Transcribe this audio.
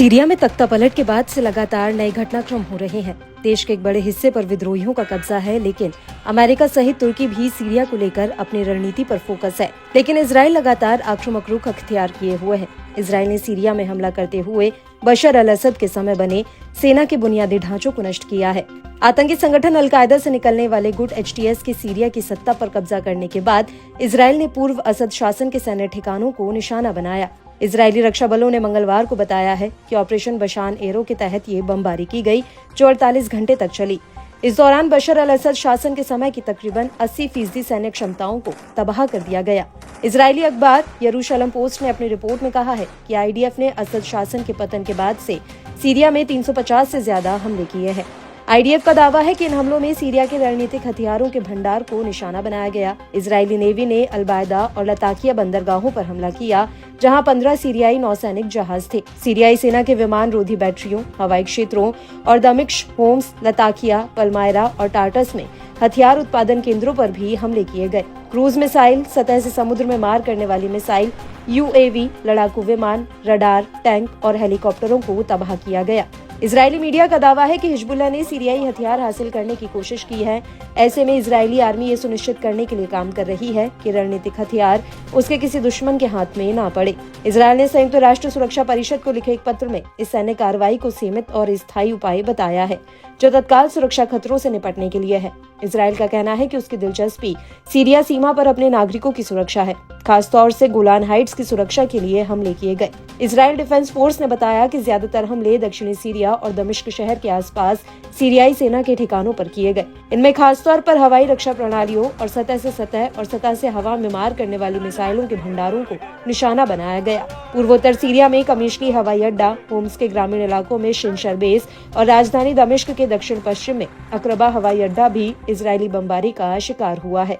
Syria में तख्तापलट के बाद से लगातार नए घटनाक्रम हो रहे हैं। देश के एक बड़े हिस्से पर विद्रोहियों का कब्जा है, लेकिन अमेरिका सहित तुर्की भी सीरिया को लेकर अपनी रणनीति पर फोकस है। लेकिन इजराइल लगातार आक्रामक रुख अख्तियार किए हुए है। इजराइल ने सीरिया में हमला करते हुए बशर अल असद के समय बने सेना के बुनियादी ढांचों को नष्ट किया है। आतंकी संगठन अलकायदा से निकलने वाले गुट HTS की सीरिया की सत्ता पर कब्जा करने के बाद इजराइल ने पूर्व असद शासन के सैन्य ठिकानों को निशाना बनाया। इजरायली रक्षा बलों ने मंगलवार को बताया है कि ऑपरेशन बशान एरो के तहत ये बमबारी की गई, जो 48 घंटे तक चली। इस दौरान बशर अल असद शासन के समय की तकरीबन 80% सैन्य क्षमताओं को तबाह कर दिया गया। इजरायली अखबार यरूशलम पोस्ट ने अपनी रिपोर्ट में कहा है कि IDF ने असद शासन के पतन के बाद से सीरिया में 350 से ज्यादा हमले किए हैं। IDF का दावा है कि इन हमलों में सीरिया के रणनीतिक हथियारों के भंडार को निशाना बनाया गया। इजरायली नेवी ने अलबायदा और लताकिया बंदरगाहों पर हमला किया, जहां 15 सीरियाई नौसैनिक जहाज थे। सीरियाई सेना के विमान रोधी बैटरियों, हवाई क्षेत्रों और दमिश्क, होम्स, लताकिया, पलमायरा और टार्टस में हथियार उत्पादन केंद्रों पर भी हमले किए गए। क्रूज मिसाइल, सतह से समुद्र में मार करने वाली मिसाइल, UAV, लड़ाकू विमान, रडार, टैंक और हेलीकॉप्टरों को तबाह किया गया। इजरायली मीडिया का दावा है कि हिजबुल्लाह ने सीरियाई हथियार हासिल करने की कोशिश की है। ऐसे में इजरायली आर्मी ये सुनिश्चित करने के लिए काम कर रही है कि रणनीतिक हथियार उसके किसी दुश्मन के हाथ में न पड़े। इजरायल ने संयुक्त राष्ट्र सुरक्षा परिषद को लिखे एक पत्र में इस सैन्य कार्रवाई को सीमित और स्थायी उपाय बताया है, जो तत्काल सुरक्षा खतरों से निपटने के लिए है। इजरायल का कहना है कि उसकी दिलचस्पी सीरिया सीमा पर अपने नागरिकों की सुरक्षा है, खासतौर से गोलान हाइट्स की सुरक्षा के लिए हमले किए गए। इजरायल डिफेंस फोर्स ने बताया कि ज्यादातर हमले दक्षिणी सीरिया और दमिश्क शहर के आसपास सीरियाई सेना के ठिकानों पर किए गए। इनमें खासतौर पर हवाई रक्षा प्रणालियों और सतह से हवा में मार करने वाली मिसाइलों के भंडारों को निशाना बनाया गया। पूर्वोत्तर सीरिया में कमिश्ली हवाई अड्डा, होम्स के ग्रामीण इलाकों में शिनशर बेस और राजधानी दमिश्क के दक्षिण पश्चिम में अकरबा हवाई अड्डा भी इजरायली बमबारी का शिकार हुआ है।